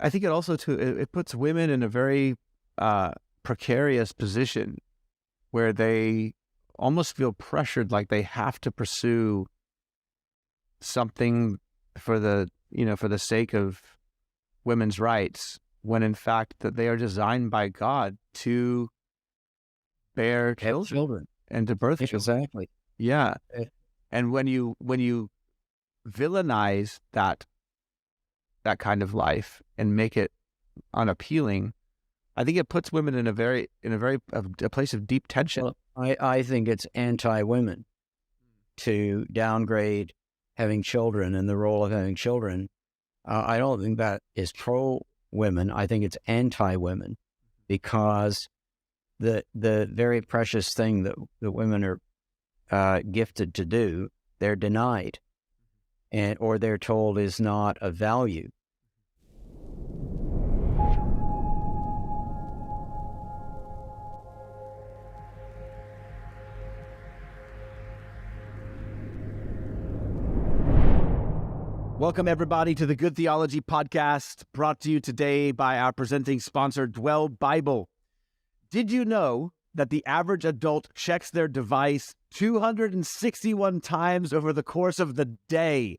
I think it also too it puts women in a very precarious position where they almost feel pressured, like they have to pursue something for the for the sake of women's rights, when in fact that they are designed by God to bear children and to birth children. Exactly. Yeah. And when you villainize that kind of life and make it unappealing, I think it puts women in a place of deep tension. Well, I think it's anti-women to downgrade having children and the role of having children. I don't think that is pro-women. I think it's anti-women, because the very precious thing that women are gifted to do, they're denied, or they're told is not of value. Welcome, everybody, to the Good Theology podcast, brought to you today by our presenting sponsor, Dwell Bible. Did you know that the average adult checks their device 261 times over the course of the day?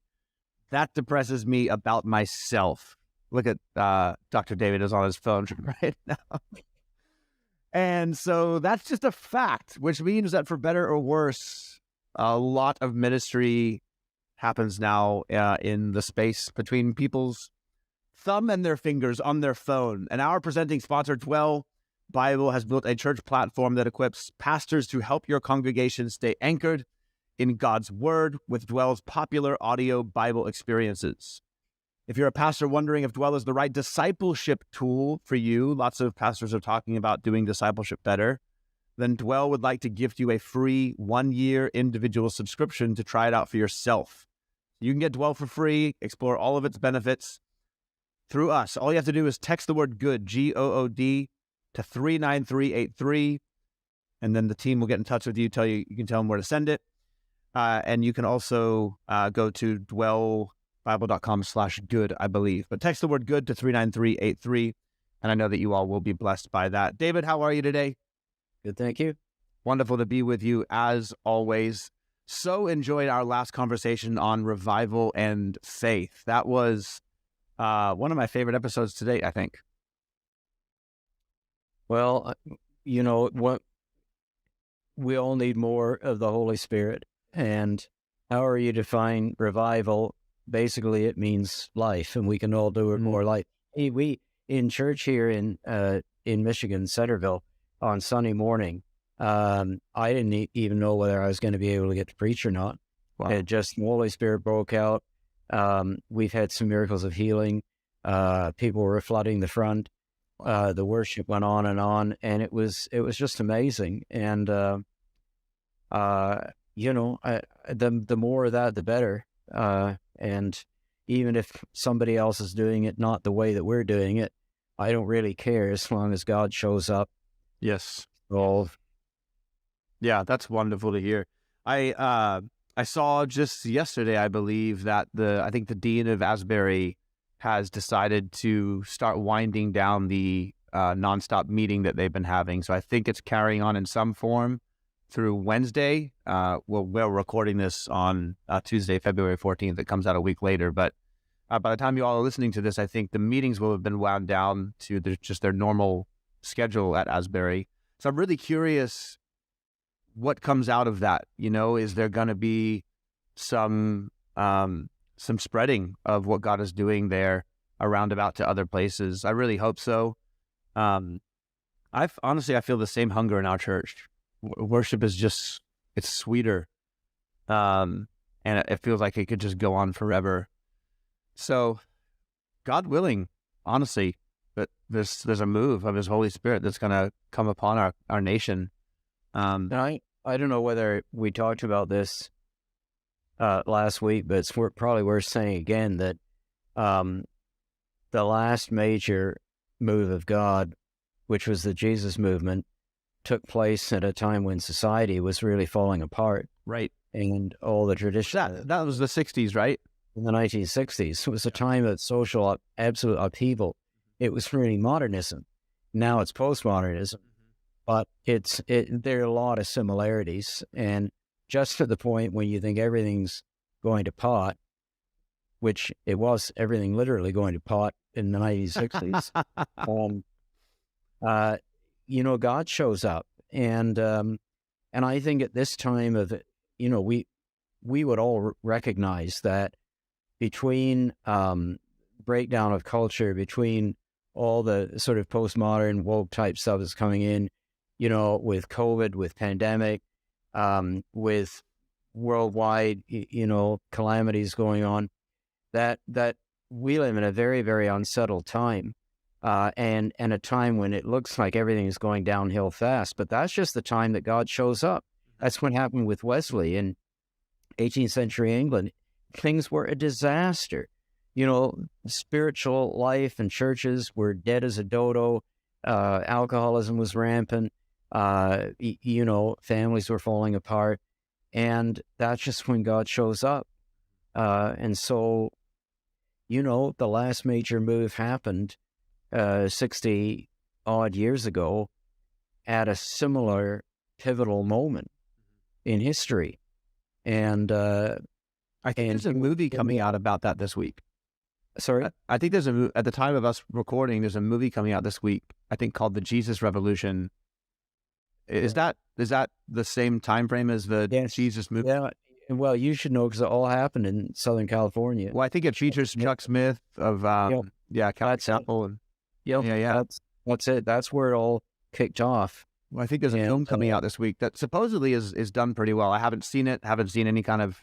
That depresses me about myself. Look at Dr. David is on his phone right now. And so that's just a fact, which means that for better or worse, a lot of ministry happens now in the space between people's thumb and their fingers on their phone. And our presenting sponsor, Dwell Bible, has built a church platform that equips pastors to help your congregation stay anchored in God's Word with Dwell's popular audio Bible experiences. If you're a pastor wondering if Dwell is the right discipleship tool for you, lots of pastors are talking about doing discipleship better, then Dwell would like to gift you a free 1-year individual subscription to try it out for yourself. You can get Dwell for free, explore all of its benefits through us. All you have to do is text the word GOOD, G-O-O-D, to 39383, and then the team will get in touch with you. You can tell them where to send it. And you can also go to dwellbible.com/good, I believe. But text the word GOOD to 39383, and I know that you all will be blessed by that. David, how are you today? Good, thank you. Wonderful to be with you as always. So enjoyed our last conversation on revival and faith. That was one of my favorite episodes to date, I think. Well, what we all need more of the Holy Spirit. And however you define revival, basically it means life, and we can all do it more life. Hey, we in church here in Michigan, Centerville, on Sunday morning, I didn't even know whether I was going to be able to get to preach or not. Wow. It just, the Holy Spirit broke out. We've had some miracles of healing. People were flooding the front. The worship went on, and it was just amazing. And the more of that, the better. And even if somebody else is doing it not the way that we're doing it, I don't really care as long as God shows up. Yes. Well, yeah, that's wonderful to hear. I saw just yesterday, I believe, that I think the Dean of Asbury has decided to start winding down the nonstop meeting that they've been having. So I think it's carrying on in some form through Wednesday. We're recording this on Tuesday, February 14th. It comes out a week later. But by the time you all are listening to this, I think the meetings will have been wound down to just their normal schedule at Asbury. So I'm really curious what comes out of that. Is there going to be some spreading of what God is doing there around about to other places? I really hope so. I feel the same hunger in our church. Worship is just, it's sweeter. And it feels like it could just go on forever. So God willing, honestly, that there's a move of His Holy Spirit that's going to come upon our nation. I don't know whether we talked about this last week, but it's probably worth saying again that the last major move of God, which was the Jesus movement, took place at a time when society was really falling apart. Right. And all the tradition. That was the 60s, right? In the 1960s. It was a time of social absolute upheaval. it was really modernism. Now it's postmodernism, but there are a lot of similarities. And just to the point when you think everything's going to pot, which it was everything literally going to pot in the 1960s, God shows up. And I think at this time of, we would all recognize that between breakdown of culture, between all the sort of postmodern woke type stuff that's coming in, with COVID, with pandemic, with worldwide, calamities going on, that we live in a very, very unsettled time, and a time when it looks like everything is going downhill fast. But that's just the time that God shows up. That's what happened with Wesley in 18th century England. Things were a disaster. Spiritual life and churches were dead as a dodo. Alcoholism was rampant. Families were falling apart. And that's just when God shows up. And so, the last major move happened 60 odd years ago at a similar pivotal moment in history. And I think there's a movie coming out about that this week. Sorry? I think there's at the time of us recording, there's a movie coming out this week, I think called The Jesus Revolution. Is that the same time frame as the Jesus movie? Yeah. Well, you should know because it all happened in Southern California. Well, I think it features Chuck Smith of Calvary Chapel. And That's it. That's where it all kicked off. Well, I think there's a film coming out this week that supposedly is done pretty well. I haven't seen it. Haven't seen any kind of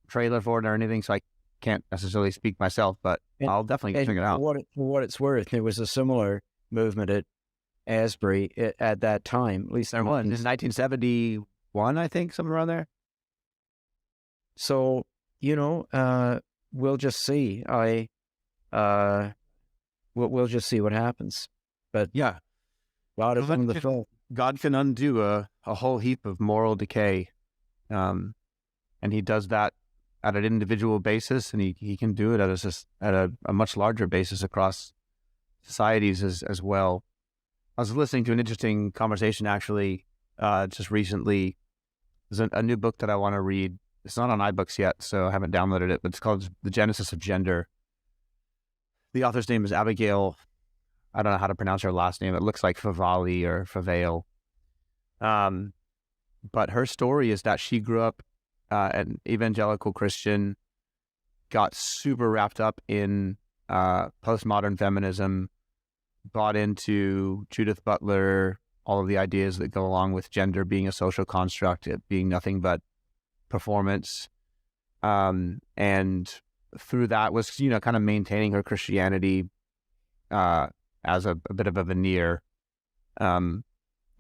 trailer for it or anything, so I can't necessarily speak myself. But I'll definitely check it out. For what it's worth, there was a similar movement at Asbury at that time. At least there was in 1971, I think, somewhere around there. So we'll just see. We'll just see what happens. But yeah, God can undo a whole heap of moral decay, and He does that at an individual basis, and He can do it at a much larger basis across societies as well. I was listening to an interesting conversation actually just recently. There's a new book that I want to read. It's not on iBooks yet, so I haven't downloaded it, but it's called The Genesis of Gender. The author's name is Abigail. I don't know how to pronounce her last name. It looks like Favale or Favale. But her story is that she grew up an evangelical Christian, got super wrapped up in postmodern feminism, bought into Judith Butler, all of the ideas that go along with gender being a social construct, it being nothing but performance, and through that was kind of maintaining her Christianity as a bit of a veneer. I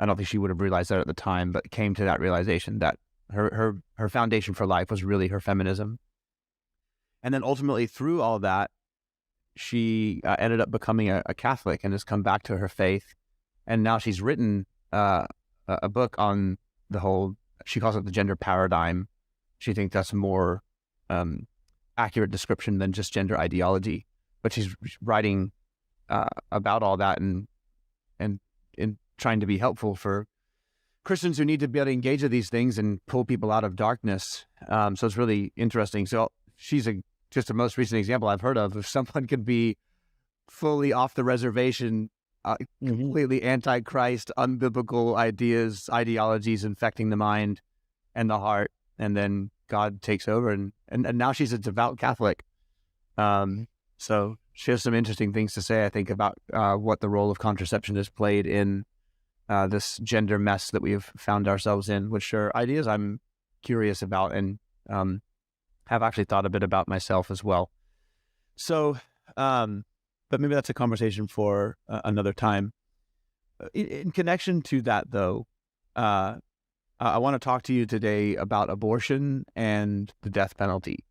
don't think she would have realized that at the time, but came to that realization that her foundation for life was really her feminism. And then ultimately through all that, she ended up becoming a Catholic and has come back to her faith. And now she's written a book on the whole, she calls it the gender paradigm. She thinks that's a more accurate description than just gender ideology. But she's writing about all that and trying to be helpful for Christians who need to be able to engage with these things and pull people out of darkness. So it's really interesting. So she's just the most recent example I've heard of someone could be fully off the reservation, completely anti-Christ, unbiblical ideologies infecting the mind and the heart, and then God takes over, and now she's a devout Catholic. So she has some interesting things to say, I think, about what the role of contraception has played in this gender mess that we've found ourselves in, which are ideas I'm curious about and have actually thought a bit about myself as well. So, but maybe that's a conversation for another time. In connection to that, though, I want to talk to you today about abortion and the death penalty.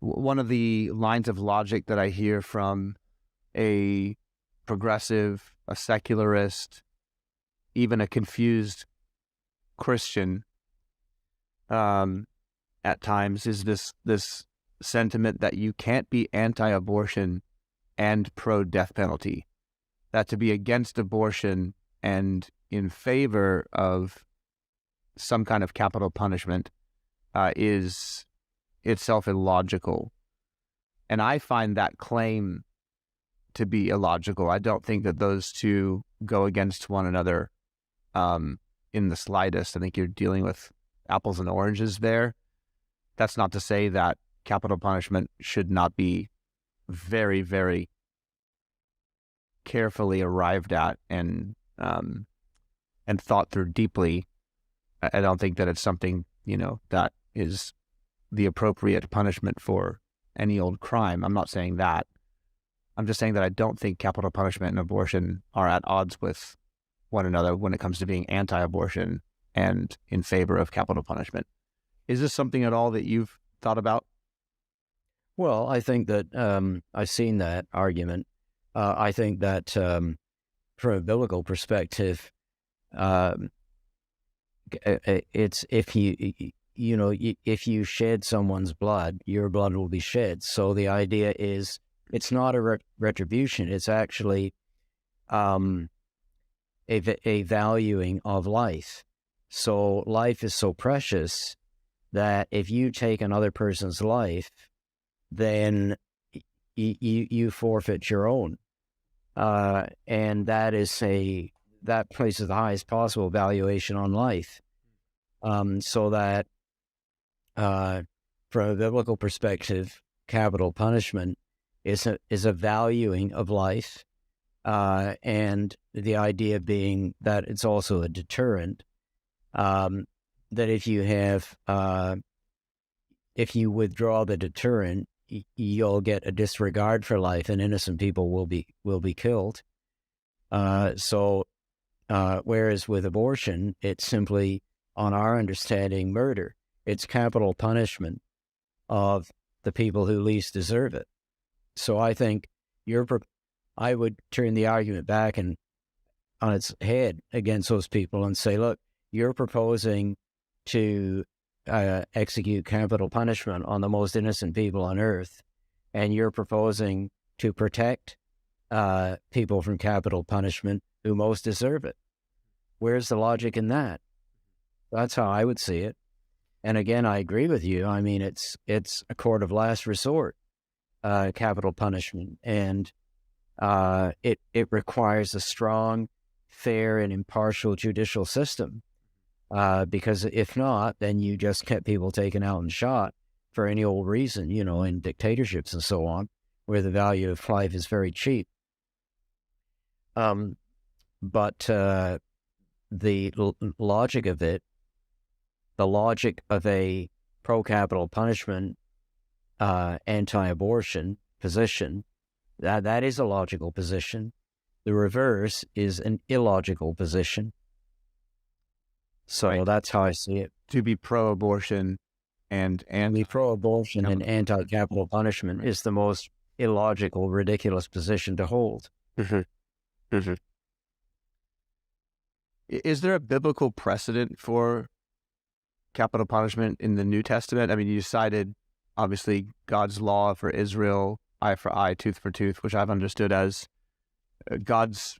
One of the lines of logic that I hear from a progressive, a secularist, even a confused Christian at times is this sentiment that you can't be anti-abortion and pro-death penalty. That to be against abortion and in favor of some kind of capital punishment is itself illogical. And I find that claim to be illogical. I don't think that those two go against one another in the slightest. I think you're dealing with apples and oranges there. That's not to say that capital punishment should not be very, very carefully arrived at and thought through deeply. I don't think that it's something, that is the appropriate punishment for any old crime. I'm not saying that. I'm just saying that I don't think capital punishment and abortion are at odds with one another when it comes to being anti-abortion and in favor of capital punishment. Is this something at all that you've thought about? Well, I think that I've seen that argument. I think that from a biblical perspective, it's if you shed someone's blood, your blood will be shed. So the idea is it's not a retribution. It's actually a valuing of life. So life is so precious that if you take another person's life, then you forfeit your own. And that places the highest possible valuation on life. So that from a biblical perspective, capital punishment is a valuing of life, and the idea being that it's also a deterrent. That if you withdraw the deterrent, you'll get a disregard for life, and innocent people will be killed. Whereas with abortion, it's simply, on our understanding, murder. It's capital punishment of the people who least deserve it. So I think I would turn the argument back and on its head against those people and say, look, you're proposing to execute capital punishment on the most innocent people on earth, and you're proposing to protect people from capital punishment who most deserve it. Where's the logic in that? That's how I would see it. And again, I agree with you. I mean, it's a court of last resort, capital punishment, and it requires a strong, fair, and impartial judicial system. Because if not, then you just get people taken out and shot for any old reason, in dictatorships and so on, where the value of life is very cheap. But the logic of it, the logic of a pro-capital punishment, anti-abortion position, that is a logical position. The reverse is an illogical position. So right. That's how I see it. To be pro-abortion and pro-abortion and anti-capital punishment is the most illogical, ridiculous position to hold. Mm-hmm. Mm-hmm. Is there a biblical precedent for capital punishment in the New Testament? I mean, you cited, obviously, God's law for Israel, eye for eye, tooth for tooth, which I've understood as God's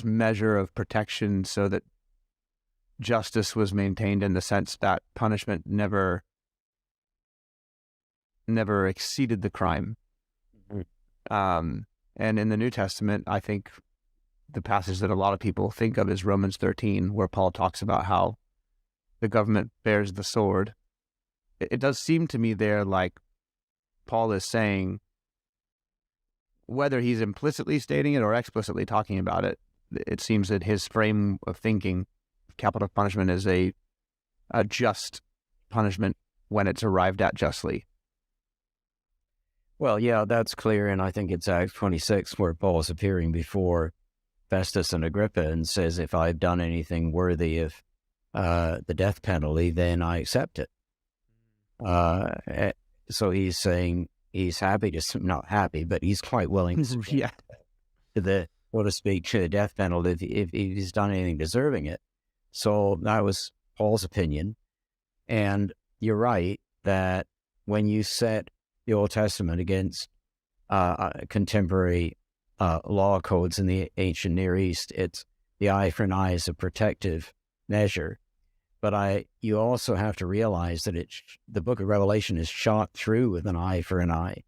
measure of protection so that justice was maintained in the sense that punishment never exceeded the crime. Mm-hmm. And in the New Testament, I think the passage that a lot of people think of is Romans 13, where Paul talks about how the government bears the sword. It does seem to me there like Paul is saying, whether he's implicitly stating it or explicitly talking about it, it seems that his frame of thinking, capital punishment is a just punishment when it's arrived at justly. Well, yeah, that's clear, and I think it's Acts 26 where Paul is appearing before Festus and Agrippa and says, if I've done anything worthy of the death penalty, then I accept it. So he's saying he's happy to, not happy, but he's quite willing to yeah. to the, so to speak, to the death penalty if he's done anything deserving it. So that was Paul's opinion. And you're right that when you set the Old Testament against contemporary law codes in the ancient Near East. It's the eye for an eye is a protective measure. But you also have to realize that the book of Revelation is shot through with an eye for an eye.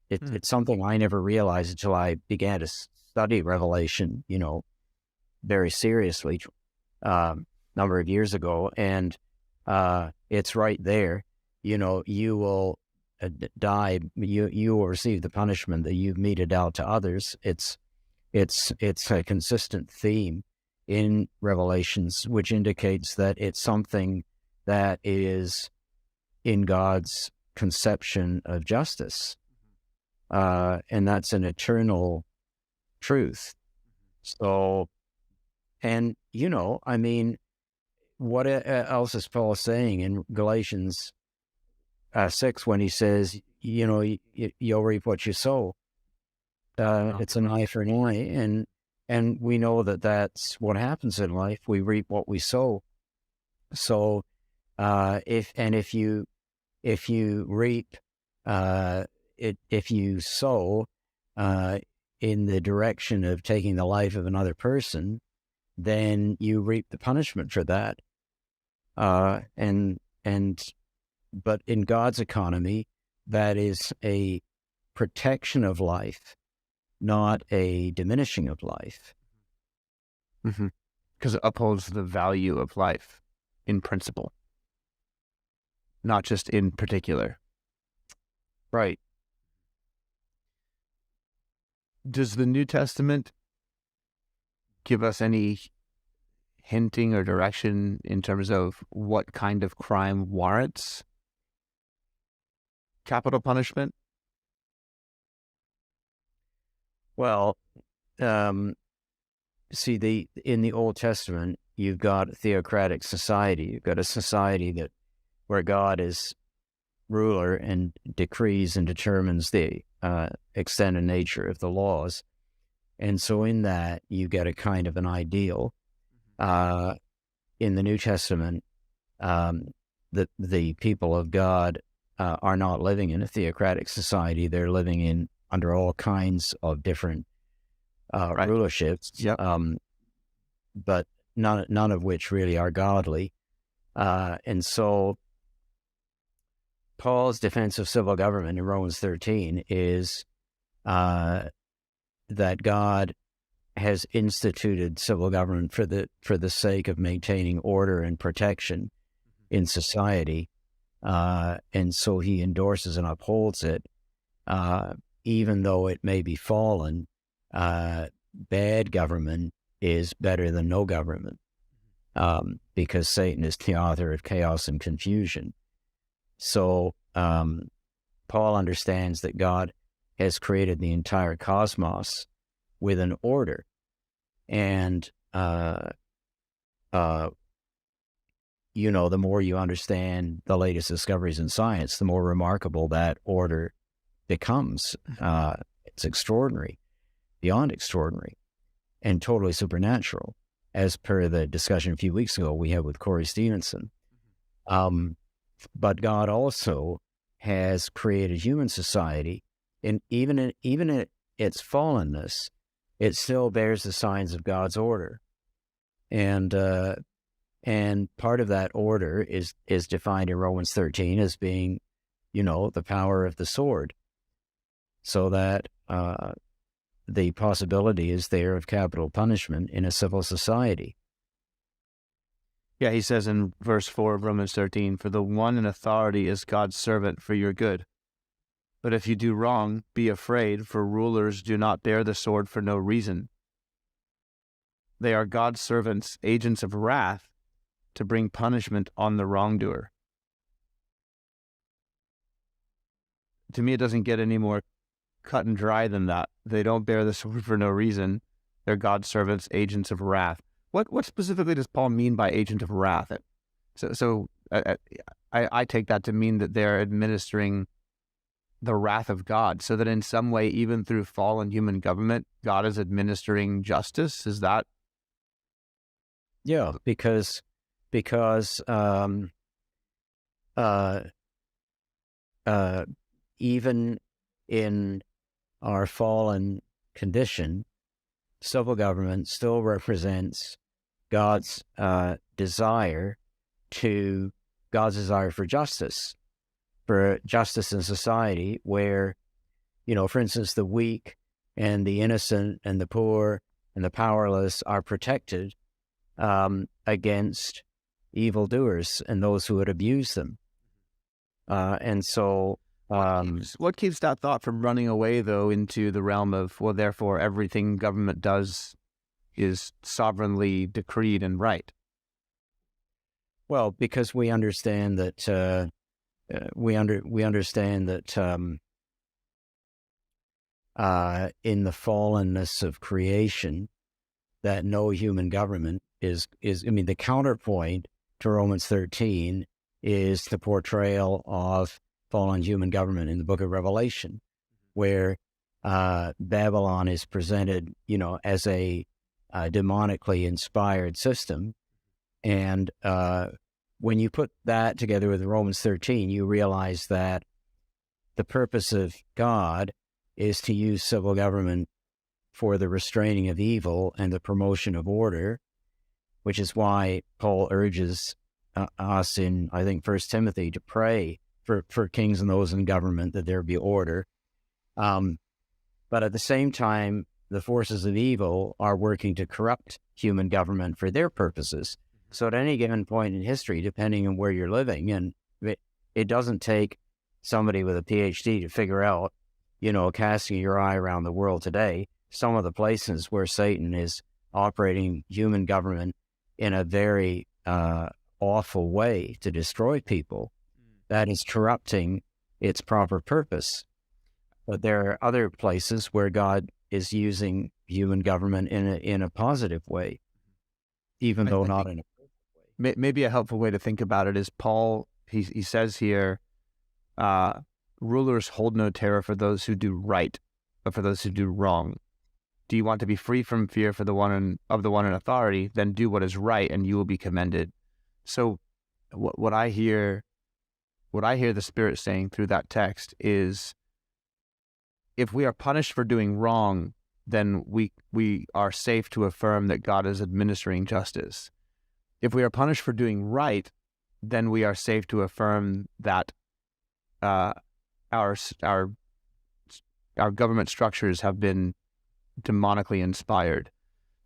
It's something I never realized until I began to study Revelation, very seriously, number of years ago. And it's right there. You will die. You will receive the punishment that you've meted out to others. It's a consistent theme in Revelations, which indicates that it's something that is in God's conception of justice. And that's an eternal truth. So, and, what else is Paul saying in Galatians 6 when he says, you'll reap what you sow? It's an eye for an eye. And we know that that's what happens in life. We reap what we sow. So, if you reap, if you sow in the direction of taking the life of another person, then you reap the punishment for that. But in God's economy, that is a protection of life, not a diminishing of life. Because it upholds the value of life in principle, not just in particular. Right. Does the New Testament give us any hinting or direction in terms of what kind of crime warrants capital punishment? Well, in the Old Testament, you've got a theocratic society. You've got a society where God is ruler and decrees and determines the extent and nature of the laws. And so in that, you get a kind of an ideal. In the New Testament, the people of God are not living in a theocratic society. They're living under all kinds of different rulerships, but none of which really are godly. And so Paul's defense of civil government in Romans 13 is that God has instituted civil government for the sake of maintaining order and protection in society, and so he endorses and upholds it, even though it may be fallen. Bad government is better than no government, because Satan is the author of chaos and confusion. So Paul understands that God has created the entire cosmos with an order, and the more you understand the latest discoveries in science, the more remarkable that order becomes. It's extraordinary, beyond extraordinary, and totally supernatural, as per the discussion a few weeks ago we had with Corey Stevenson. But God also has created human society, and even in its fallenness, it still bears the signs of God's order. And part of that order is defined in Romans 13 as being, the power of the sword, so that the possibility is there of capital punishment in a civil society. Yeah, he says in verse 4 of Romans 13, "For the one in authority is God's servant for your good. But if you do wrong, be afraid, for rulers do not bear the sword for no reason. They are God's servants, agents of wrath, to bring punishment on the wrongdoer." To me, it doesn't get any more cut and dry than that. They don't bear the sword for no reason. They're God's servants, agents of wrath. What specifically does Paul mean by agent of wrath? So I take that to mean that they're administering the wrath of God, so that in some way, even through fallen human government, God is administering justice. Is that? Yeah, because even in our fallen condition, civil government still represents God's desire for justice in society, where, for instance, the weak and the innocent and the poor and the powerless are protected against evildoers and those who would abuse them. And so... what keeps that thought from running away, though, into the realm of, well, therefore everything government does is sovereignly decreed and right? Well, because we understand that in the fallenness of creation, that no human government is. I mean, the counterpoint to Romans 13 is the portrayal of fallen human government in the book of Revelation, where Babylon is presented, as a demonically inspired system. And when you put that together with Romans 13, you realize that the purpose of God is to use civil government for the restraining of evil and the promotion of order, which is why Paul urges us in, I think, 1 Timothy to pray for kings and those in government, that there be order. But at the same time, the forces of evil are working to corrupt human government for their purposes. So at any given point in history, depending on where you're living, and it doesn't take somebody with a PhD to figure out, casting your eye around the world today, some of the places where Satan is operating human government in a very awful way to destroy people, that is corrupting its proper purpose. But there are other places where God is using human government in a positive way, even though not in a perfect way. Maybe a helpful way to think about it is Paul, he says here, rulers hold no terror for those who do right, but for those who do wrong. Do you want to be free from fear for the one in authority? Then do what is right, and you will be commended. So, what I hear the Spirit saying through that text is, if we are punished for doing wrong, then we are safe to affirm that God is administering justice. If we are punished for doing right, then we are safe to affirm that our government structures have been demonically inspired.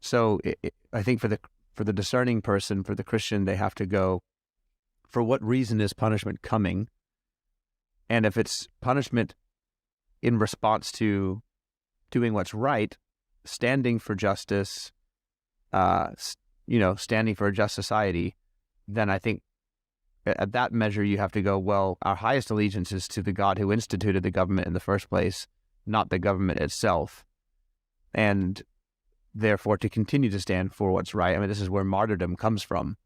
So I think for the discerning person, for the Christian, they have to go, for what reason is punishment coming? And if it's punishment in response to doing what's right, standing for justice, standing for a just society, then I think at that measure you have to go, well, our highest allegiance is to the God who instituted the government in the first place, not the government itself. And therefore to continue to stand for what's right. I mean, this is where martyrdom comes from.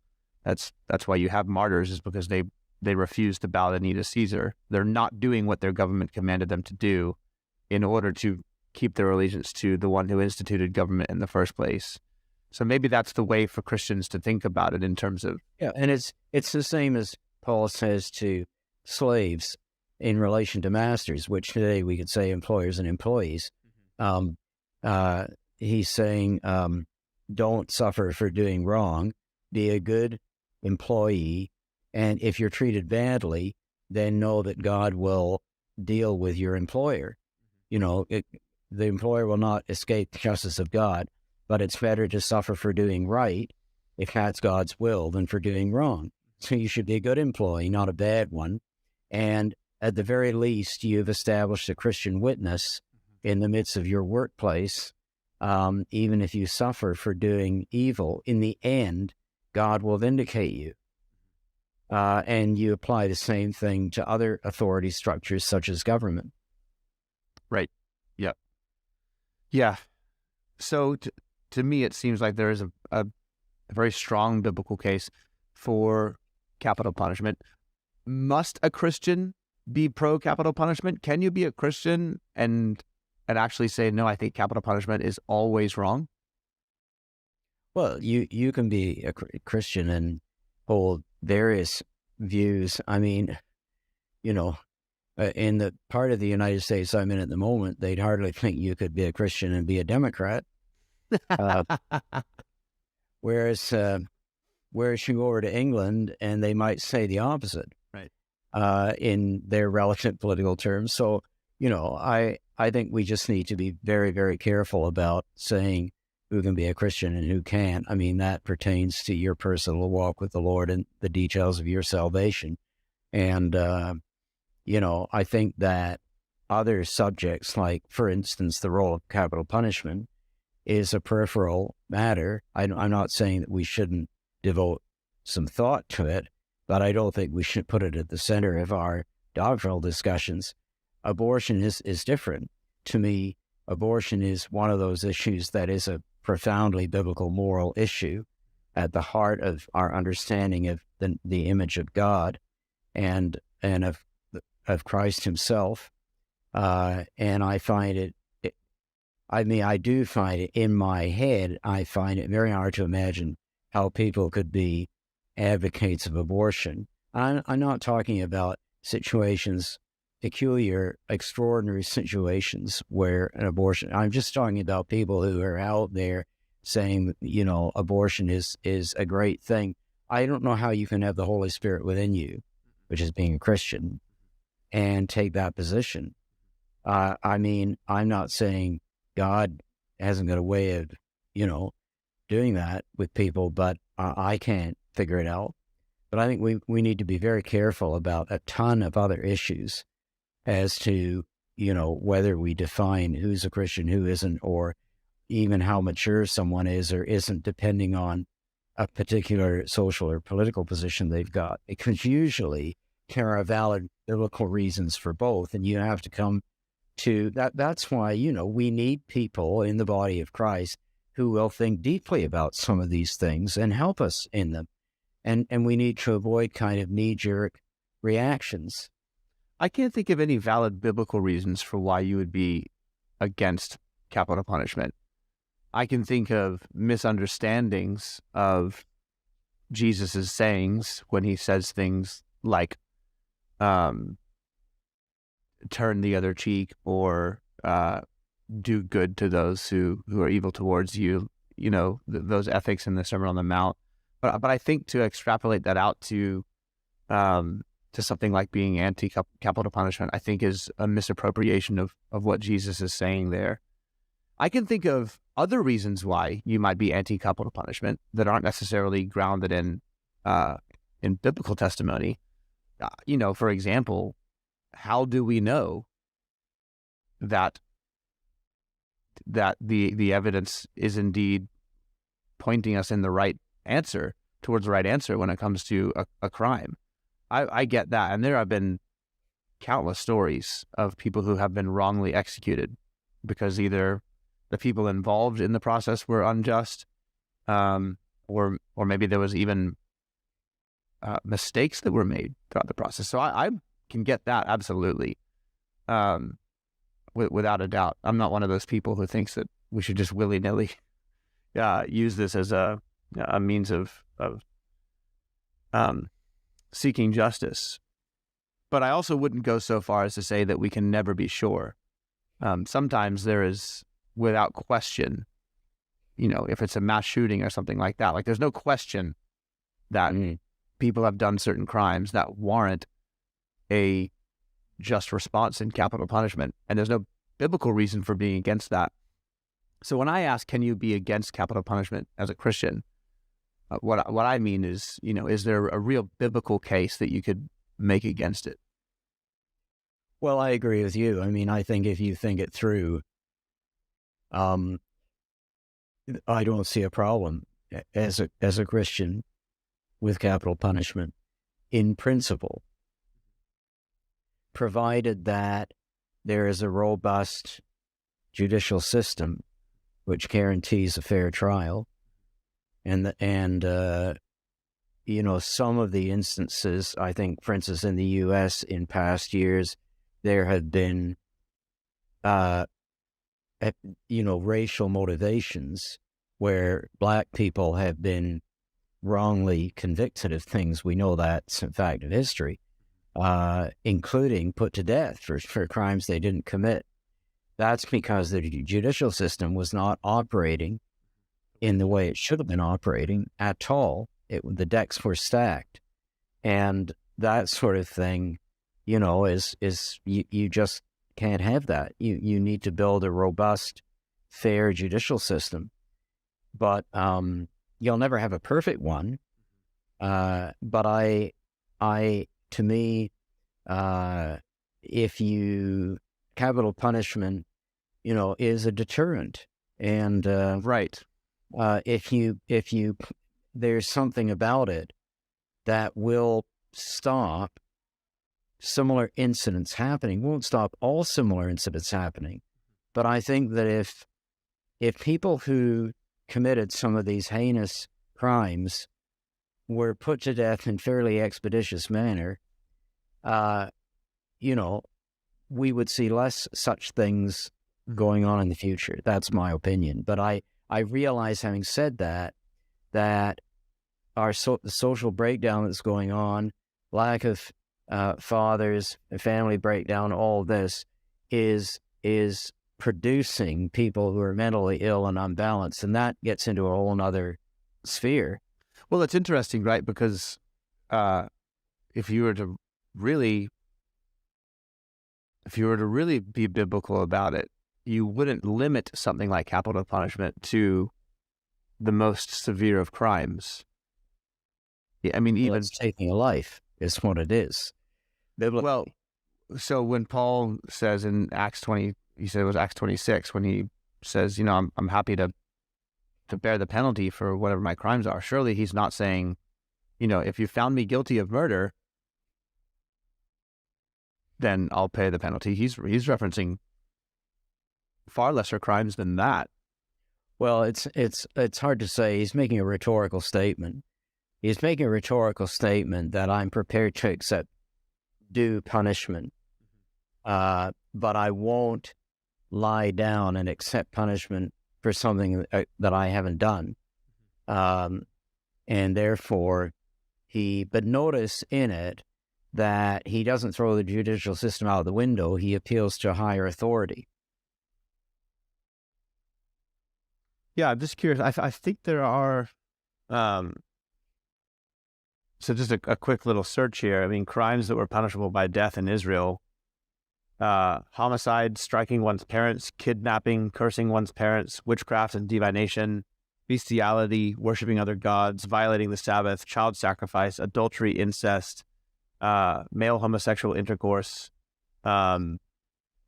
That's why you have martyrs, is because they refuse to bow the knee to Caesar. They're not doing what their government commanded them to do in order to keep their allegiance to the one who instituted government in the first place. So maybe that's the way for Christians to think about it in terms of... Yeah, and it's the same as Paul says to slaves in relation to masters, which today we could say employers and employees. He's saying, don't suffer for doing wrong, be a good employee, and if you're treated badly, then know that God will deal with your employer. The employer will not escape the justice of God, but it's better to suffer for doing right, if that's God's will, than for doing wrong. So you should be a good employee, not a bad one. And at the very least, you've established a Christian witness in the midst of your workplace. Even if you suffer for doing evil, in the end, God will vindicate you. And you apply the same thing to other authority structures such as government. Right. Yep. Yeah. So to me, it seems like there is a very strong biblical case for capital punishment. Must a Christian be pro-capital punishment? Can you be a Christian and actually say, no, I think capital punishment is always wrong? Well, you can be a Christian and hold various views. I mean, in the part of the United States I'm in at the moment, they'd hardly think you could be a Christian and be a Democrat. Uh, whereas you go over to England and they might say the opposite, Right. in their relative political terms. So, I think we just need to be very, very careful about saying who can be a Christian and who can't. I mean, that pertains to your personal walk with the Lord and the details of your salvation. And, I think that other subjects, like, for instance, the role of capital punishment, is a peripheral matter. I'm not saying that we shouldn't devote some thought to it, but I don't think we should put it at the center of our doctrinal discussions. Abortion is different. To me, abortion is one of those issues that is a profoundly biblical moral issue at the heart of our understanding of the image of God and of Christ himself. And I find I do find it in my head, I find it very hard to imagine how people could be advocates of abortion. I'm not talking about situations, peculiar, extraordinary situations where an abortion, I'm just talking about people who are out there saying, abortion is a great thing. I don't know how you can have the Holy Spirit within you, which is being a Christian, and take that position. I'm not saying God hasn't got a way of, doing that with people, but I can't figure it out. But I think we need to be very careful about a ton of other issues as to, whether we define who's a Christian, who isn't, or even how mature someone is or isn't, depending on a particular social or political position they've got. Because usually there are valid biblical reasons for both, and you have to come to that. That's why, we need people in the body of Christ who will think deeply about some of these things and help us in them. And we need to avoid kind of knee-jerk reactions. I can't think of any valid biblical reasons for why you would be against capital punishment. I can think of misunderstandings of Jesus's sayings when he says things like, turn the other cheek, or do good to those who are evil towards you, those ethics in the Sermon on the Mount. But I think to extrapolate that out to something like being anti-capital punishment, I think is a misappropriation of what Jesus is saying there. I can think of other reasons why you might be anti-capital punishment that aren't necessarily grounded in biblical testimony. For example, how do we know that the evidence is indeed pointing us in the right answer, towards the right answer when it comes to a crime? I get that, and there have been countless stories of people who have been wrongly executed because either the people involved in the process were unjust, or maybe there was even mistakes that were made throughout the process. So I can get that, absolutely, without a doubt. I'm not one of those people who thinks that we should just willy-nilly use this as a means of seeking justice. But I also wouldn't go so far as to say that we can never be sure. Sometimes there is, without question, if it's a mass shooting or something like that, like there's no question that people have done certain crimes that warrant a just response in capital punishment, and there's no biblical reason for being against that. So when I ask, can you be against capital punishment as a Christian, what I mean is, is there a real biblical case that you could make against it? Well, I agree with you. I think if you think it through, I don't see a problem as a Christian with capital punishment in principle, provided that there is a robust judicial system which guarantees a fair trial. And some of the instances, I think, for instance, in the U.S. in past years, there have been, racial motivations where Black people have been wrongly convicted of things. We know that's a fact of history. including put to death for crimes they didn't commit. That's because the judicial system was not operating in the way it should have been operating at all. The decks were stacked. And that sort of thing, is you just can't have that. You need to build a robust, fair judicial system. But you'll never have a perfect one. But to me, capital punishment, is a deterrent. And Right. There's something about it that will stop similar incidents happening. Won't stop all similar incidents happening. But I think that if people who committed some of these heinous crimes were put to death in fairly expeditious manner, we would see less such things going on in the future. That's my opinion. But I realize, having said that our the social breakdown that's going on, lack of fathers, family breakdown, all this is producing people who are mentally ill and unbalanced, and that gets into a whole other sphere. Well, it's interesting, right? Because if you were to really be biblical about it, you wouldn't limit something like capital punishment to the most severe of crimes. I mean, even it's taking a life is what it is. Biblically. Well, so when Paul says in Acts 20, he said it was Acts 26, when he says, I'm happy to bear the penalty for whatever my crimes are. Surely he's not saying, if you found me guilty of murder, then I'll pay the penalty. He's referencing far lesser crimes than that. Well, it's hard to say. He's making a rhetorical statement. He's making a rhetorical statement that I'm prepared to accept due punishment, but I won't lie down and accept punishment for something that I haven't done. And therefore, but notice in it that he doesn't throw the judicial system out of the window. He appeals to higher authority. Yeah, I'm just curious. I think there are... So just a quick little search here. I mean, crimes that were punishable by death in Israel: homicide, striking one's parents, kidnapping, cursing one's parents, witchcraft and divination, bestiality, worshiping other gods, violating the Sabbath, child sacrifice, adultery, incest, male homosexual intercourse.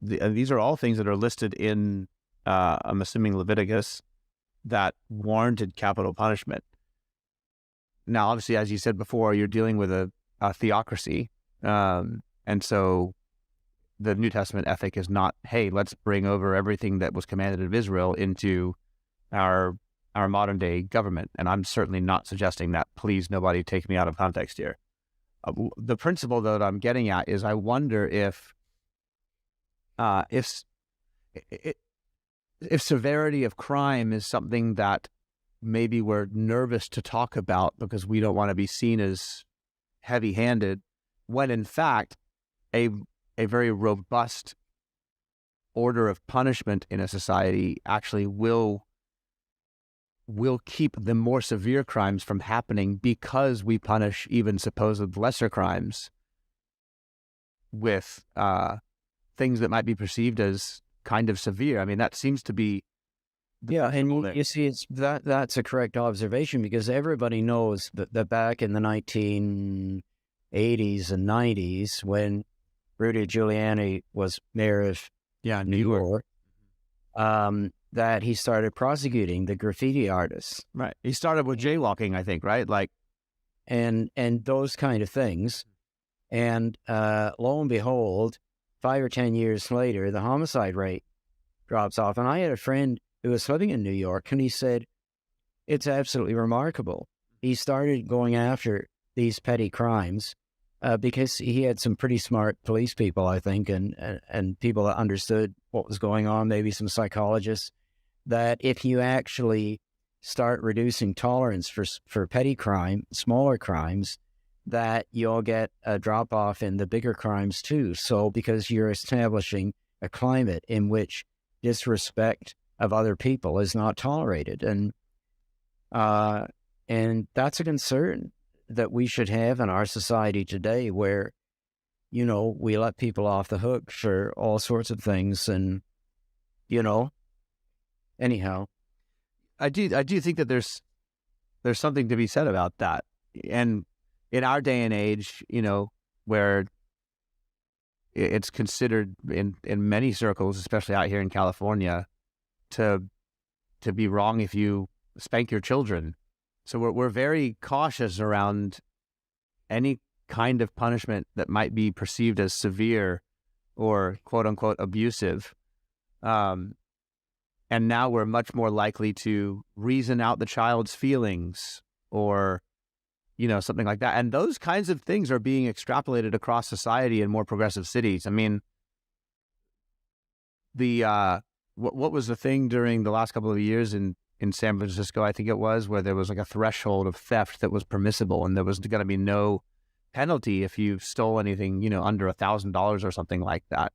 These are all things that are listed in, I'm assuming, Leviticus, that warranted capital punishment. Now, obviously, as you said before, you're dealing with a theocracy. And so the New Testament ethic is not, hey, let's bring over everything that was commanded of Israel into our modern day government. And I'm certainly not suggesting that. Please, nobody take me out of context here. The principle that I'm getting at is I wonder if severity of crime is something that maybe we're nervous to talk about because we don't want to be seen as heavy-handed, when in fact a very robust order of punishment in a society actually will keep the more severe crimes from happening, because we punish even supposed lesser crimes with things that might be perceived as kind of severe. I mean, that seems to be and you see, that's a correct observation, because everybody knows that back in the 1980s and 90s, when Rudy Giuliani was mayor of New York, that he started prosecuting the graffiti artists. Right. He started with jaywalking, I think, right? And those kind of things. And lo and behold, 5 or 10 years later, the homicide rate drops off. And I had a friend who was living in New York, and he said, it's absolutely remarkable. He started going after these petty crimes because he had some pretty smart police people, I think, and people that understood what was going on, maybe some psychologists, that if you actually start reducing tolerance for petty crime, smaller crimes, that you'll get a drop off in the bigger crimes too. So because you're establishing a climate in which disrespect of other people is not tolerated, and that's a concern that we should have in our society today, where we let people off the hook for all sorts of things, and anyhow. I do think that there's something to be said about that. And in our day and age, where it's considered in many circles, especially out here in California, to be wrong if you spank your children. So we're very cautious around any kind of punishment that might be perceived as severe or quote unquote abusive. And now we're much more likely to reason out the child's feelings or, something like that. And those kinds of things are being extrapolated across society in more progressive cities. I mean, what was the thing during the last couple of years in San Francisco, I think it was, where there was like a threshold of theft that was permissible, and there was going to be no penalty if you stole anything, under $1,000 or something like that.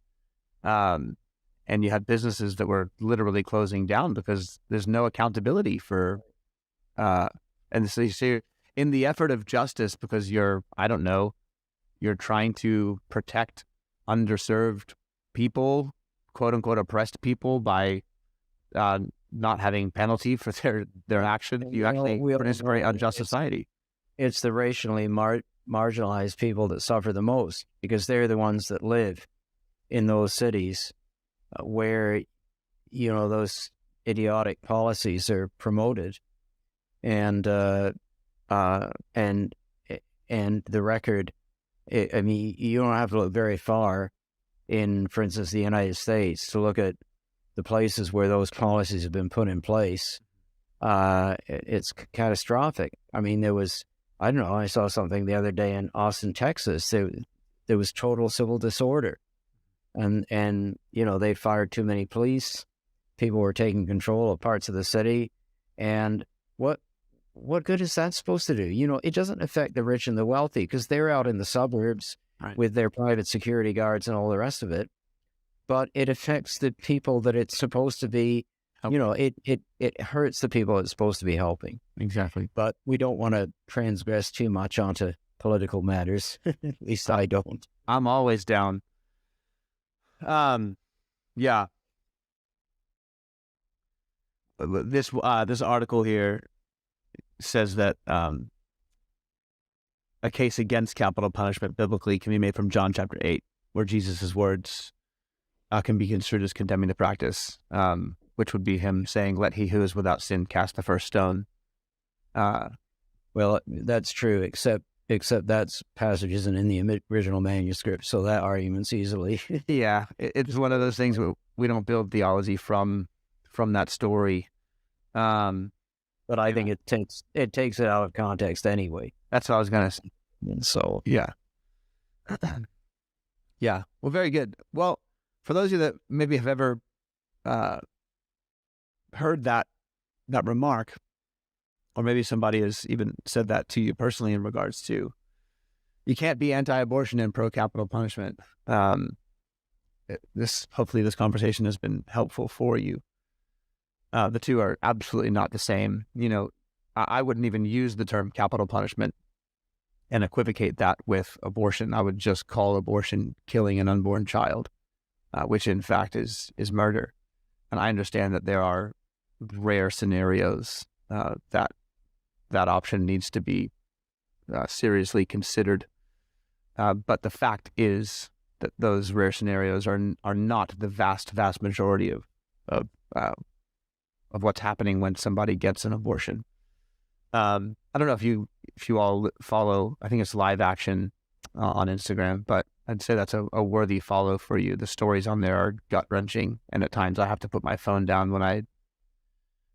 And you had businesses that were literally closing down because there's no accountability for, and so you see, in the effort of justice, because you're trying to protect underserved people, quote unquote oppressed people, by not having penalty for their action. You actually produce a very unjust society. It's the racially marginalized people that suffer the most, because they're the ones that live in those cities where those idiotic policies are promoted, and the record. I mean, you don't have to look very far in, for instance, the United States to look at the places where those policies have been put in place. It's catastrophic. I mean, there was, I don't know, I saw something the other day in Austin, Texas. There was total civil disorder. And they fired too many police. People were taking control of parts of the city. And what good is that supposed to do? It doesn't affect the rich and the wealthy, because they're out in the suburbs with their private security guards and all the rest of it. But it affects the people that it's supposed to be, it hurts the people it's supposed to be helping. Exactly. But we don't want to transgress too much onto political matters. At least I don't. I'm always down. Yeah. This article here says that a case against capital punishment biblically can be made from John chapter 8, where Jesus' words can be construed as condemning the practice, which would be him saying, "Let he who is without sin cast the first stone." Well, that's true, except that passage isn't in the original manuscript, so that argument's easily. Yeah, it's one of those things where we don't build theology from that story. But I think it takes it out of context anyway. That's what I was gonna say. And so yeah. Yeah. Well, very good. Well, for those of you that maybe have ever heard that remark, or maybe somebody has even said that to you personally in regards to, you can't be anti-abortion and pro-capital punishment. Hopefully this conversation has been helpful for you. The two are absolutely not the same. I wouldn't even use the term capital punishment and equivocate that with abortion. I would just call abortion killing an unborn child, which in fact is murder. And I understand that there are rare scenarios that option needs to be seriously considered. But the fact is that those rare scenarios are not the vast majority of what's happening when somebody gets an abortion. I don't know if you all follow, I think it's Live Action on Instagram, but I'd say that's a worthy follow for you. The stories on there are gut-wrenching, and at times I have to put my phone down when I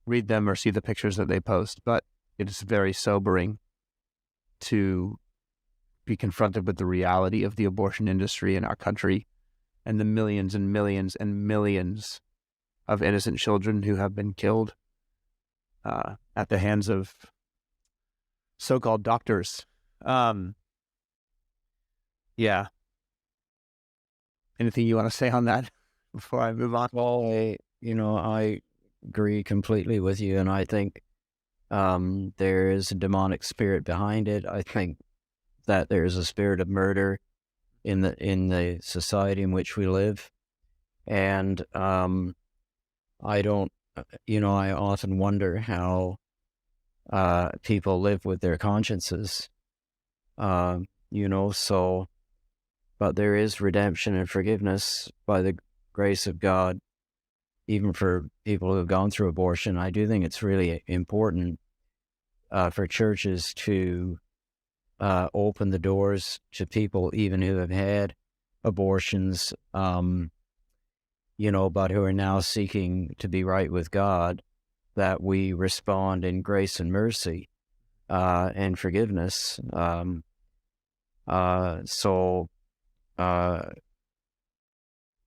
read them or see the pictures that they post. But it is very sobering to be confronted with the reality of the abortion industry in our country and the millions and millions and millions of innocent children who have been killed at the hands of so-called doctors. Yeah. Anything you want to say on that before I move on? Well, I agree completely with you, and I think there is a demonic spirit behind it. I think that there is a spirit of murder in the society in which we live, and I don't, I often wonder how people live with their consciences, so, but there is redemption and forgiveness by the grace of God, even for people who have gone through abortion. I do think it's really important for churches to open the doors to people even who have had abortions, but who are now seeking to be right with God, that we respond in grace and mercy and forgiveness.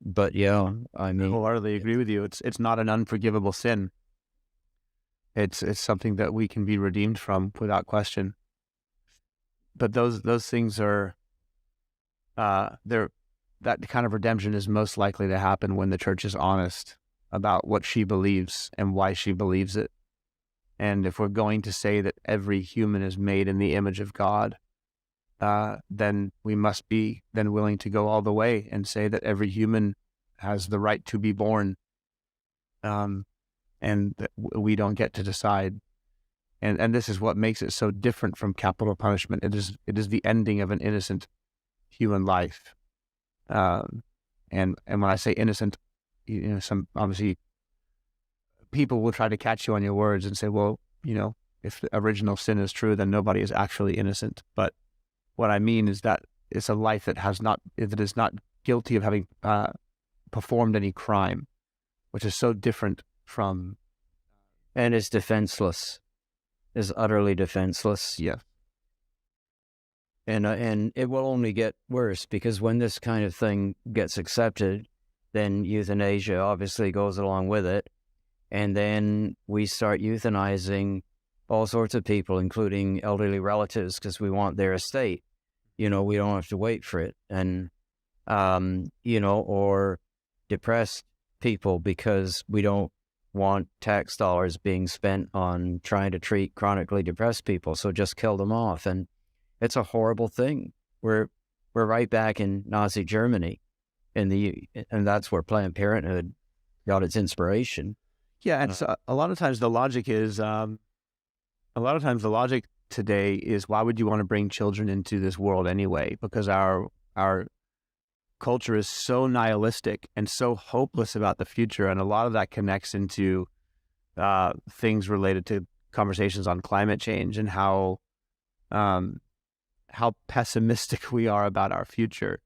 But yeah, I I mean, wholeheartedly agree with you. It's not an unforgivable sin. It's something that we can be redeemed from without question. But those things are that kind of redemption is most likely to happen when the church is honest about what she believes and why she believes it. And if we're going to say that every human is made in the image of God, then we must be then willing to go all the way and say that every human has the right to be born, and that we don't get to decide. And this is what makes it so different from capital punishment. It is the ending of an innocent human life. And when I say innocent, some obviously people will try to catch you on your words and say, well, if the original sin is true, then nobody is actually innocent. But what I mean is that it's a life that is not guilty of having performed any crime, which is so different from, and is defenseless, is utterly defenseless. yeah. And it will only get worse, because when this kind of thing gets accepted, then euthanasia obviously goes along with it. And then we start euthanizing all sorts of people, including elderly relatives, because we want their estate. We don't have to wait for it. And, or depressed people, because we don't want tax dollars being spent on trying to treat chronically depressed people. So just kill them off. And it's a horrible thing. We're right back in Nazi Germany, and that's where Planned Parenthood got its inspiration. Yeah, and so a lot of times the logic today is, why would you want to bring children into this world anyway? Because our culture is so nihilistic and so hopeless about the future, and a lot of that connects into things related to conversations on climate change and how pessimistic we are about our future.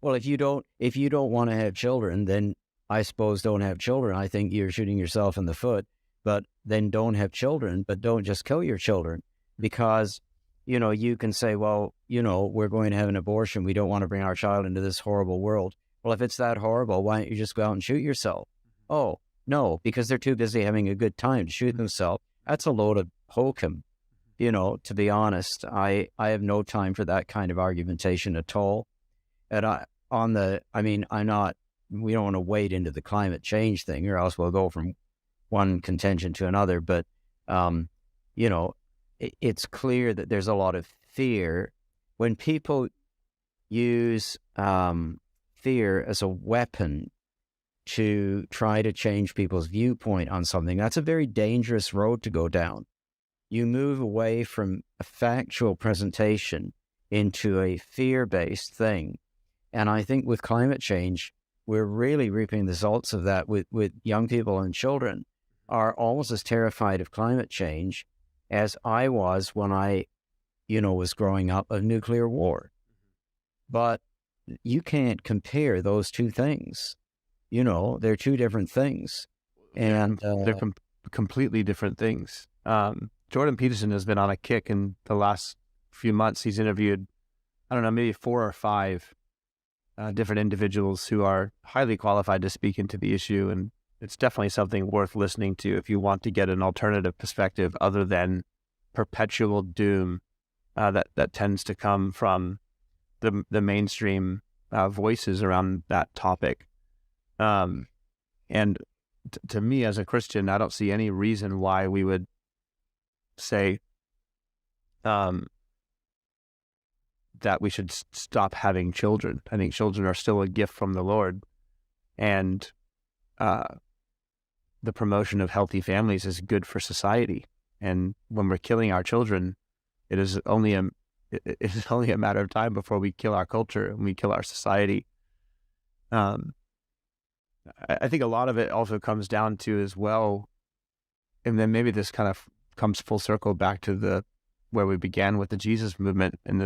Well, if you don't want to have children, then I suppose don't have children. I think you're shooting yourself in the foot. But then don't have children, but don't just kill your children, because you can say, well, we're going to have an abortion. We don't want to bring our child into this horrible world. Well, if it's that horrible, why don't you just go out and shoot yourself? Oh, no, because they're too busy having a good time to shoot themselves. That's a load of hokum. To be honest, I have no time for that kind of argumentation at all. And we don't want to wade into the climate change thing, or else we'll go from one contention to another. But, it's clear that there's a lot of fear. When people use fear as a weapon to try to change people's viewpoint on something, that's a very dangerous road to go down. You move away from a factual presentation into a fear-based thing. And I think with climate change, we're really reaping the results of that with young people, and children are almost as terrified of climate change as I was when I, was growing up, of nuclear war. But you can't compare those two things. They're two different things. And they're completely different things. Jordan Peterson has been on a kick in the last few months. He's interviewed, I don't know, maybe 4 or 5 different individuals who are highly qualified to speak into the issue. And it's definitely something worth listening to if you want to get an alternative perspective other than perpetual doom that tends to come from the mainstream voices around that topic. And to me, as a Christian, I don't see any reason why we would say that we should stop having children. I think children are still a gift from the Lord, and the promotion of healthy families is good for society. And when we're killing our children, it is only a matter of time before we kill our culture and we kill our society. I think a lot of it also comes down to as well, and then maybe this kind of comes full circle back to where we began with the Jesus movement in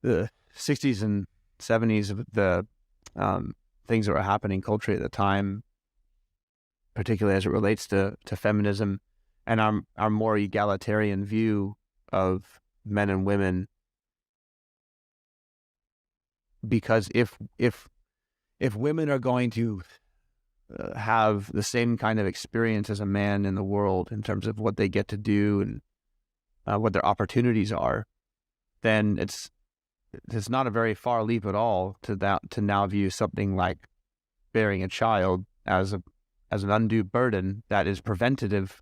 the 60s and 70s, of the things that were happening culturally at the time, particularly as it relates to feminism and our more egalitarian view of men and women. Because if women are going to have the same kind of experience as a man in the world in terms of what they get to do and what their opportunities are, then it's not a very far leap at all to now view something like bearing a child as an undue burden that is preventative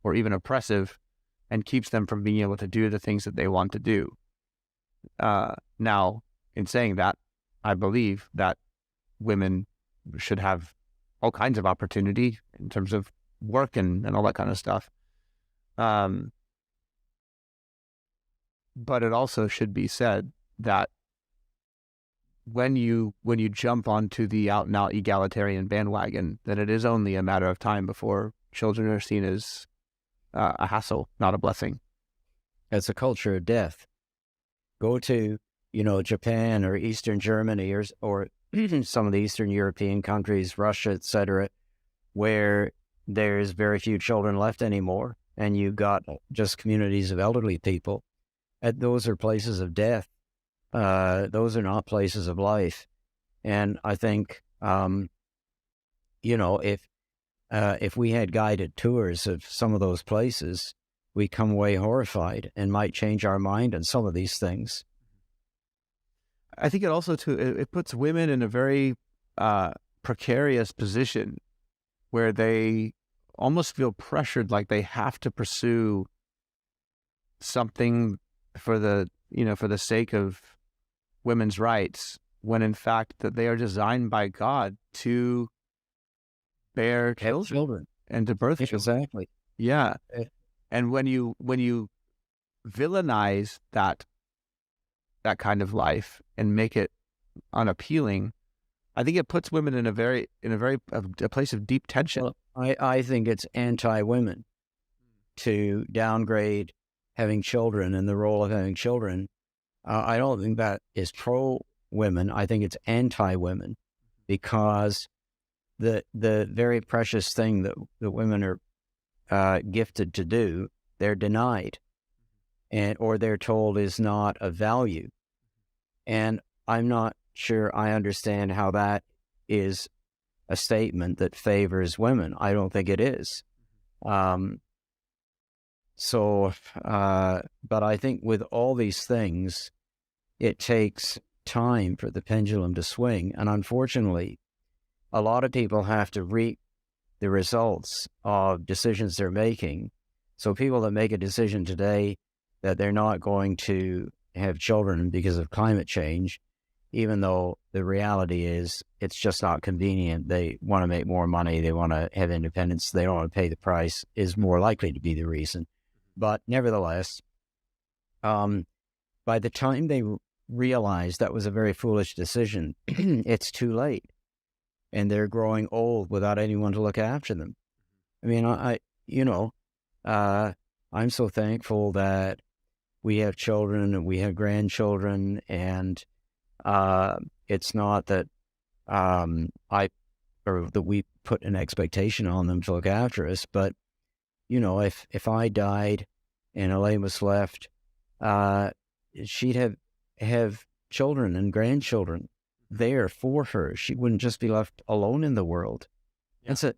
or even oppressive and keeps them from being able to do the things that they want to do. Now, in saying that, I believe that women should have all kinds of opportunity in terms of work and all that kind of stuff. But it also should be said that when you jump onto the out and out egalitarian bandwagon, then it is only a matter of time before children are seen as a hassle, not a blessing. It's a culture of death. Go to, Japan or Eastern Germany or some of the Eastern European countries, Russia, etc., where there's very few children left anymore, and you've got just communities of elderly people. Those are places of death. Those are not places of life. And I think, if we had guided tours of some of those places, we come away horrified and might change our mind on some of these things. I think it also it puts women in a very precarious position where they almost feel pressured, like they have to pursue something for the sake of women's rights, when in fact that they are designed by God to bear children and to birth children. Exactly. Yeah. And when you villainize that kind of life and make it unappealing, I think it puts women in a place of deep tension. Well, I think it's anti-women to downgrade having children and the role of having children. I don't think that is pro-women. I think it's anti-women, because the very precious thing that women are gifted to do, they're denied, or they're told is not of value. And I'm not sure I understand how that is a statement that favors women. I don't think it is. But I think with all these things, it takes time for the pendulum to swing. And unfortunately, a lot of people have to reap the results of decisions they're making. So people that make a decision today that they're not going to have children because of climate change, even though the reality is it's just not convenient. They want to make more money. They want to have independence. They don't want to pay the price, is more likely to be the reason. But nevertheless, by the time they realize that was a very foolish decision, it's too late. And they're growing old without anyone to look after them. I mean, I'm so thankful that we have children and we have grandchildren, and it's not that that we put an expectation on them to look after us, but if I died and Elaine was left, she'd have children and grandchildren there for her. She wouldn't just be left alone in the world. Yeah. And so,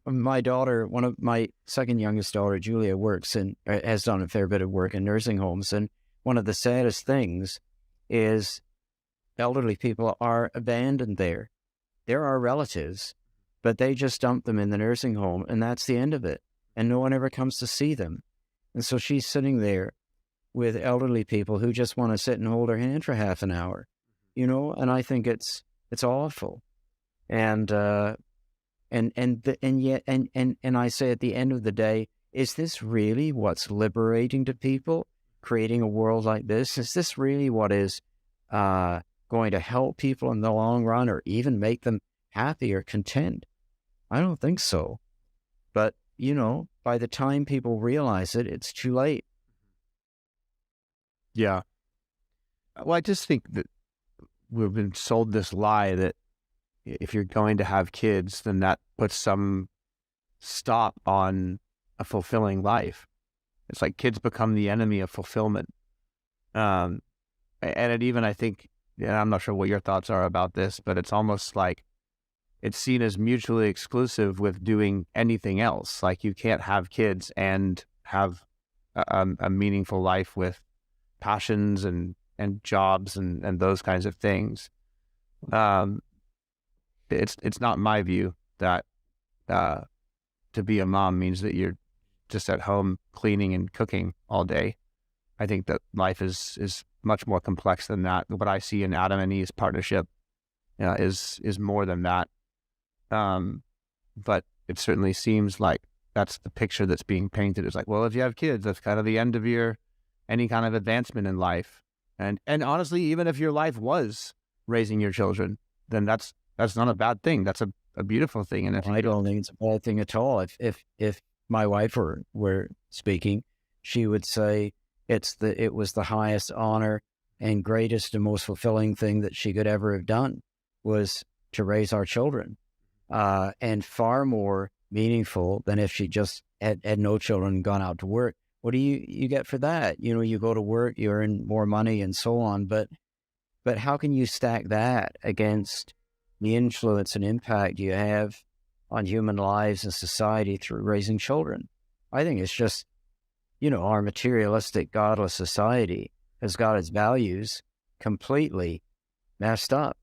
my daughter, my second youngest daughter, Julia, works and has done a fair bit of work in nursing homes. And one of the saddest things is elderly people are abandoned there. They're our relatives, but they just dump them in the nursing home, and that's the end of it. And no one ever comes to see them. And so she's sitting there with elderly people who just want to sit and hold her hand for half an hour, and I think it's awful. And yet I say at the end of the day, is this really what's liberating to people, creating a world like this? Is this really what is going to help people in the long run, or even make them happy or content? I don't think so. But, by the time people realize it, it's too late. Yeah. Well, I just think that we've been sold this lie that if you're going to have kids, then that puts some stop on a fulfilling life. It's like kids become the enemy of fulfillment. And it even, I think, and I'm not sure what your thoughts are about this, but it's almost like it's seen as mutually exclusive with doing anything else. Like you can't have kids and have a meaningful life with passions and jobs and those kinds of things. It's not my view that to be a mom means that you're just at home cleaning and cooking all day. I think that life is much more complex than that. What I see in Adam and Eve's partnership is more than that. But it certainly seems like that's the picture that's being painted. It's like, well, if you have kids, that's kind of the end of any kind of advancement in life. And honestly, even if your life was raising your children, then that's not a bad thing. That's a beautiful thing. And I don't think it's a bad thing at all. If my wife were speaking, she would say it was the highest honor and greatest and most fulfilling thing that she could ever have done, was to raise our children, and far more meaningful than if she just had no children and gone out to work. What do you get for that? You go to work, you earn more money and so on, but how can you stack that against the influence and impact you have on human lives and society through raising children? I think it's just, our materialistic, godless society has got its values completely messed up.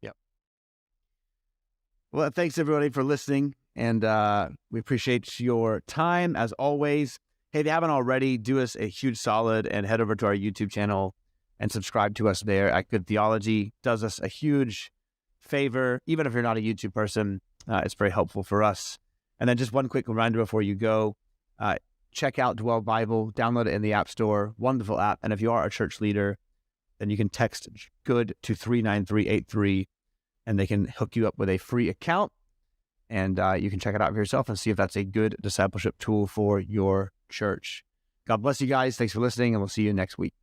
Yep. Well, thanks everybody for listening, and we appreciate your time as always. Hey, if you haven't already, do us a huge solid and head over to our YouTube channel and subscribe to us there at Good Theology. Does us a huge favor. Even if you're not a YouTube person, it's very helpful for us. And then just one quick reminder before you go, check out Dwell Bible, download it in the App Store, wonderful app. And if you are a church leader, then you can text GOOD to 39383 and they can hook you up with a free account. And you can check it out for yourself and see if that's a good discipleship tool for your church. God bless you guys. Thanks for listening, and we'll see you next week.